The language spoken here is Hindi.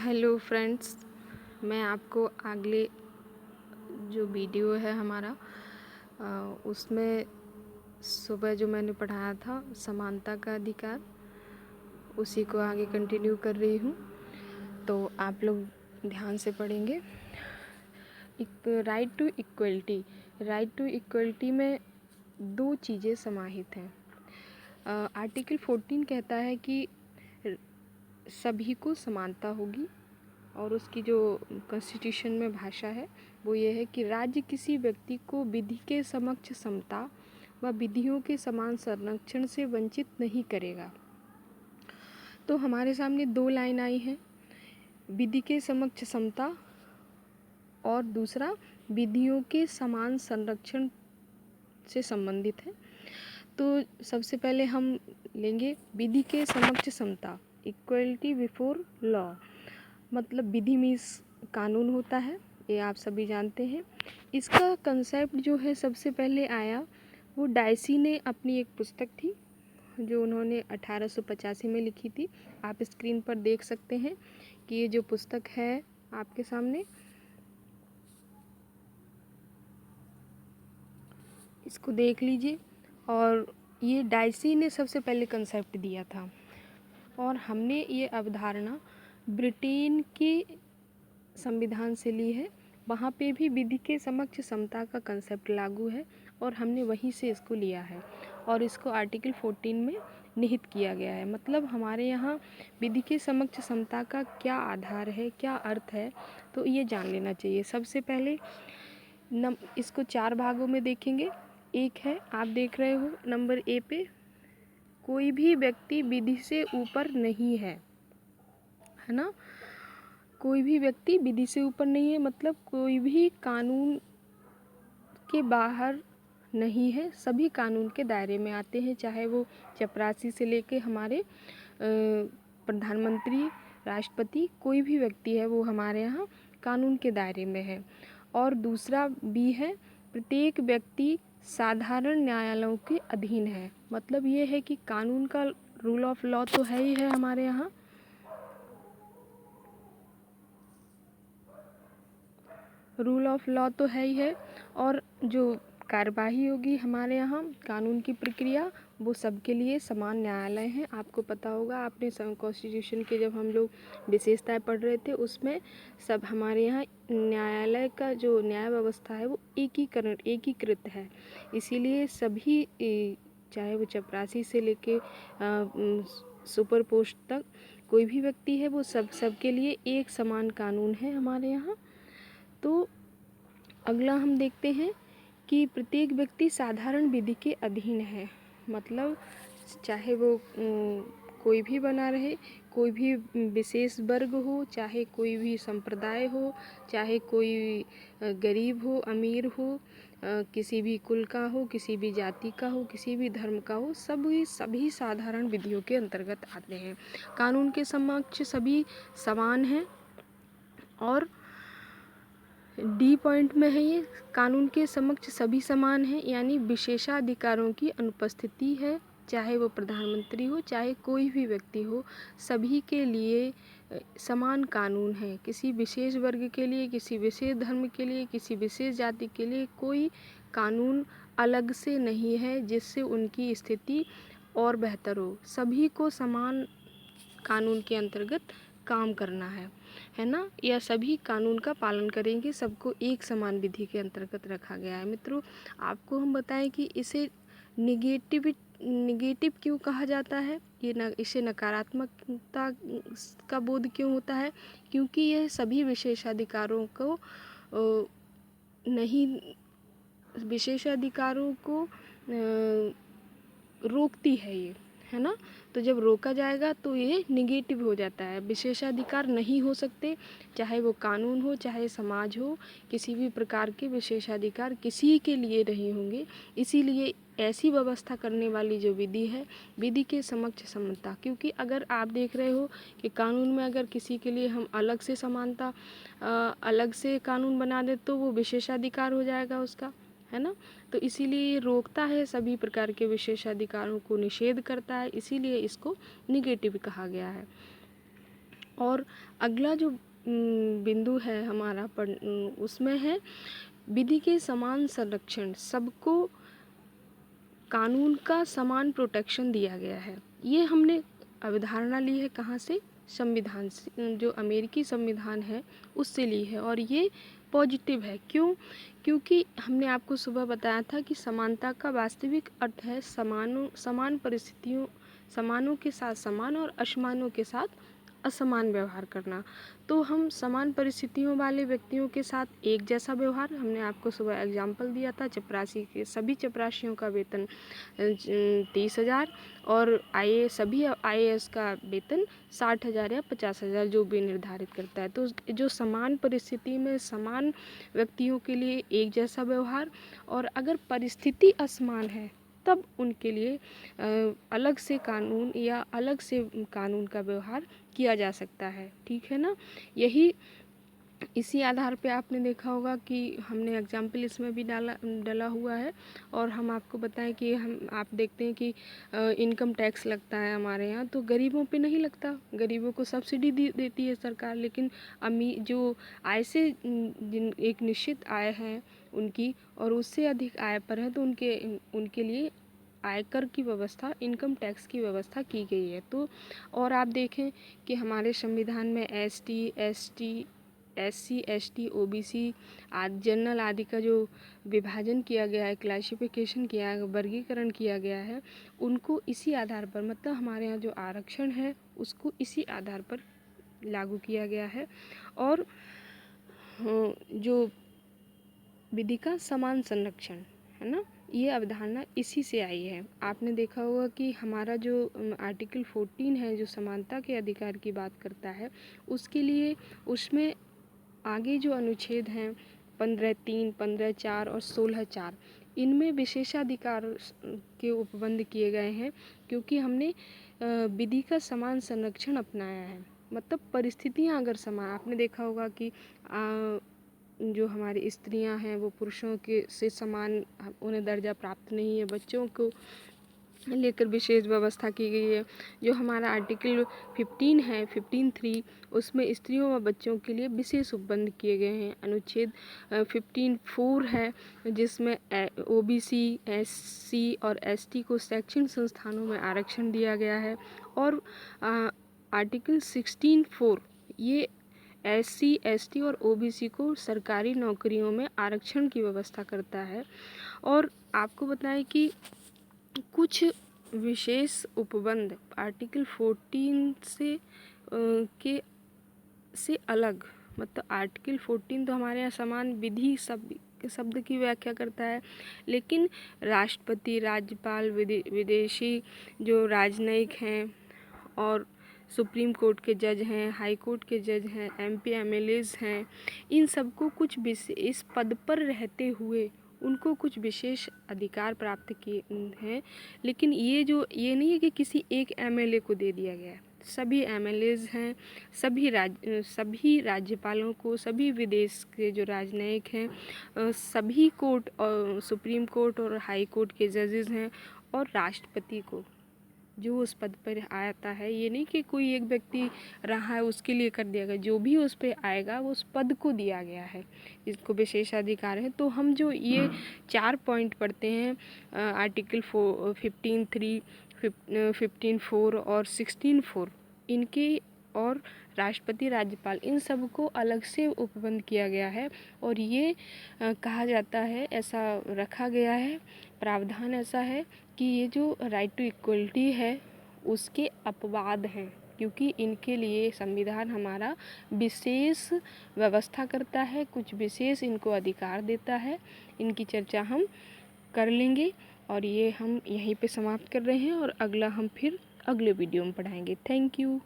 हेलो फ्रेंड्स, मैं आपको अगले जो वीडियो है हमारा उसमें सुबह जो मैंने पढ़ाया था समानता का अधिकार, उसी को आगे कंटिन्यू कर रही हूँ। तो आप लोग ध्यान से पढ़ेंगे। Right to equality, right to equality में दो चीज़ें समाहित हैं। आर्टिकल 14 कहता है कि सभी को समानता होगी, और उसकी जो कॉन्स्टिट्यूशन में भाषा है वो ये है कि राज्य किसी व्यक्ति को विधि के समक्ष समता व विधियों के समान संरक्षण से वंचित नहीं करेगा। तो हमारे सामने दो लाइन आई हैं, विधि के समक्ष समता और दूसरा विधियों के समान संरक्षण से संबंधित है। तो सबसे पहले हम लेंगे विधि के समक्ष समता, इक्वलिटी बिफोर लॉ। मतलब विधि मीन्स कानून होता है, ये आप सभी जानते हैं। इसका कंसेप्ट जो है सबसे पहले आया वो डाइसी ने अपनी एक पुस्तक थी जो उन्होंने 1885 में लिखी थी। आप स्क्रीन पर देख सकते हैं कि ये जो पुस्तक है आपके सामने, इसको देख लीजिए। और ये डाइसी ने सबसे पहले कंसेप्ट दिया था, और हमने ये अवधारणा ब्रिटेन के संविधान से ली है। वहाँ पे भी विधि के समक्ष समता का कंसेप्ट लागू है, और हमने वहीं से इसको लिया है और इसको आर्टिकल 14 में निहित किया गया है। मतलब हमारे यहाँ विधि के समक्ष समता का क्या आधार है, क्या अर्थ है, तो ये जान लेना चाहिए। सबसे पहले इसको 4 भागों में देखेंगे। एक है, आप देख रहे हो नंबर ए पे, कोई भी व्यक्ति विधि से ऊपर नहीं है ना। कोई भी व्यक्ति विधि से ऊपर नहीं है, मतलब कोई भी कानून के बाहर नहीं है, सभी कानून के दायरे में आते हैं। चाहे वो चपरासी से लेके हमारे प्रधानमंत्री, राष्ट्रपति, कोई भी व्यक्ति है वो हमारे यहाँ कानून के दायरे में है। और दूसरा बी है, प्रत्येक व्यक्ति साधारण न्यायालयों के अधीन है। मतलब ये है कि कानून का रूल ऑफ लॉ तो है ही है हमारे यहाँ, रूल ऑफ लॉ तो है ही है, और जो कार्यवाही होगी हमारे यहाँ कानून की प्रक्रिया, वो सबके लिए समान न्यायालय हैं। आपको पता होगा, आपने कॉन्स्टिट्यूशन के जब हम लोग विशेषताएं पढ़ रहे थे उसमें सब हमारे यहाँ न्यायालय का जो न्याय व्यवस्था है वो एकीकृत है। इसीलिए सभी चाहे वो चपरासी से लेके सुपर पोस्ट तक कोई भी व्यक्ति है वो सबके लिए एक समान कानून है हमारे यहाँ। तो अगला हम देखते हैं कि प्रत्येक व्यक्ति साधारण विधि के अधीन है। मतलब चाहे वो कोई भी बना रहे, कोई भी विशेष वर्ग हो, चाहे कोई भी संप्रदाय हो, चाहे कोई गरीब हो, अमीर हो, किसी भी कुल का हो, किसी भी जाति का हो, किसी भी धर्म का हो, सभी साधारण विधियों के अंतर्गत आते हैं। कानून के समक्ष सभी समान हैं। और डी पॉइंट में है ये, कानून के समक्ष सभी समान हैं, यानी विशेषाधिकारों की अनुपस्थिति है। चाहे वो प्रधानमंत्री हो, चाहे कोई भी व्यक्ति हो, सभी के लिए समान कानून है। किसी विशेष वर्ग के लिए, किसी विशेष धर्म के लिए, किसी विशेष जाति के लिए कोई कानून अलग से नहीं है जिससे उनकी स्थिति और बेहतर हो। सभी को समान कानून के अंतर्गत काम करना है ना, या सभी कानून का पालन करेंगे, सबको एक समान विधि के अंतर्गत रखा गया है। मित्रों, आपको हम बताएं कि इसे निगेटिव क्यों कहा जाता है, इसे नकारात्मकता का बोध क्यों होता है, क्योंकि यह सभी विशेषाधिकारों को रोकती है ये, है ना। तो जब रोका जाएगा तो ये निगेटिव हो जाता है। विशेषाधिकार नहीं हो सकते, चाहे वो कानून हो, चाहे समाज हो, किसी भी प्रकार के विशेषाधिकार किसी के लिए नहीं होंगे। इसीलिए ऐसी व्यवस्था करने वाली जो विधि है, विधि के समक्ष समता। क्योंकि अगर आप देख रहे हो कि कानून में अगर किसी के लिए हम अलग से समानता, अलग से कानून बना दे तो वो विशेषाधिकार हो जाएगा उसका, है ना। तो इसीलिए रोकता है, सभी प्रकार के विशेषाधिकारों को निषेध करता है, इसीलिए इसको निगेटिव कहा गया है। और अगला जो बिंदु है हमारा उसमें है विधि के समान संरक्षण, सबको कानून का समान प्रोटेक्शन दिया गया है। ये हमने अवधारणा ली है कहाँ से? संविधान से, जो अमेरिकी संविधान है उससे ली है, और ये पॉजिटिव है। क्यों? क्योंकि हमने आपको सुबह बताया था कि समानता का वास्तविक अर्थ है समान परिस्थितियों, समानों के साथ समान और असमानों के साथ असमान व्यवहार करना। तो हम समान परिस्थितियों वाले व्यक्तियों के साथ एक जैसा व्यवहार, हमने आपको सुबह एग्जाम्पल दिया था चपरासी के, सभी चपरासियों का वेतन 30,000 और सभी IAS का वेतन 60,000 या 50,000 जो भी निर्धारित करता है। तो जो समान परिस्थिति में समान व्यक्तियों के लिए एक जैसा व्यवहार, और अगर परिस्थिति असमान है तब उनके लिए अलग से कानून या अलग से कानून का व्यवहार किया जा सकता है। ठीक है ना? इसी आधार पे आपने देखा होगा कि हमने एग्जाम्पल इसमें भी डाला हुआ है। और हम आपको बताएं कि आप देखते हैं कि इनकम टैक्स लगता है हमारे यहाँ, तो गरीबों पे नहीं लगता, गरीबों को सब्सिडी देती है सरकार। लेकिन जो आय से जिन एक निश्चित आय है उनकी और उससे अधिक आय पर है, तो उनके लिए आयकर की व्यवस्था, इनकम टैक्स की व्यवस्था की गई है। तो और आप देखें कि हमारे संविधान में ST ST SC ST OBC आदि जनरल आदि का जो विभाजन किया गया है, क्लासिफिकेशन किया है, वर्गीकरण किया गया है, उनको इसी आधार पर, मतलब हमारे यहाँ जो आरक्षण है उसको इसी आधार पर लागू किया गया है। और जो विधि का समान संरक्षण है ना, ये अवधारणा इसी से आई है। आपने देखा होगा कि हमारा जो आर्टिकल 14 है जो समानता के अधिकार की बात करता है, उसके लिए उसमें आगे जो अनुच्छेद हैं 15(3), 15(4) और 16(4), इनमें विशेषाधिकार के उपबंध किए गए हैं, क्योंकि हमने विधि का समान संरक्षण अपनाया है। मतलब परिस्थितियाँ अगर समान, आपने देखा होगा कि जो हमारी स्त्रियां हैं वो पुरुषों के से समान उन्हें दर्जा प्राप्त नहीं है, बच्चों को लेकर विशेष व्यवस्था की गई है। जो हमारा आर्टिकल 15 है 15(3), उसमें स्त्रियों व बच्चों के लिए विशेष उपबंध किए गए हैं। अनुच्छेद 15(4) है जिसमें OBC SC और ST को शैक्षणिक संस्थानों में आरक्षण दिया गया है। और आर्टिकल 16(4) ये SC ST और OBC को सरकारी नौकरियों में आरक्षण की व्यवस्था करता है। और आपको बताएं कि कुछ विशेष उपबंध आर्टिकल 14 से अलग, मतलब आर्टिकल 14 तो हमारे यहाँ समान विधि शब्द की व्याख्या करता है, लेकिन राष्ट्रपति, राज्यपाल, विदेशी जो राजनयिक हैं और सुप्रीम कोर्ट के जज हैं, हाई कोर्ट के जज हैं, MP MLAs हैं, इन सबको कुछ इस पद पर रहते हुए उनको कुछ विशेष अधिकार प्राप्त किए हैं। लेकिन ये नहीं है कि किसी एक MLA को दे दिया गया है, सभी MLAs हैं, सभी राज्यपालों को, सभी विदेश के जो राजनयिक हैं, सभी कोर्ट और सुप्रीम कोर्ट और हाई कोर्ट के जजेस हैं, और राष्ट्रपति को जो उस पद पर आता है, ये नहीं कि कोई एक व्यक्ति रहा है उसके लिए कर दिया गया, जो भी उस पर आएगा वो उस पद को दिया गया है, इसको विशेषाधिकार है। तो हम जो ये 4 पॉइंट पढ़ते हैं आर्टिकल 15(3), 15(4) और 16(4), इनके और राष्ट्रपति, राज्यपाल, इन सब को अलग से उपबंध किया गया है। और ये कहा जाता है, ऐसा रखा गया है, प्रावधान ऐसा है कि ये जो राइट टू इक्वलिटी है उसके अपवाद हैं, क्योंकि इनके लिए संविधान हमारा विशेष व्यवस्था करता है, कुछ विशेष इनको अधिकार देता है। इनकी चर्चा हम कर लेंगे और ये हम यहीं पे समाप्त कर रहे हैं, और अगला हम फिर अगले वीडियो में पढ़ाएंगे। Thank you.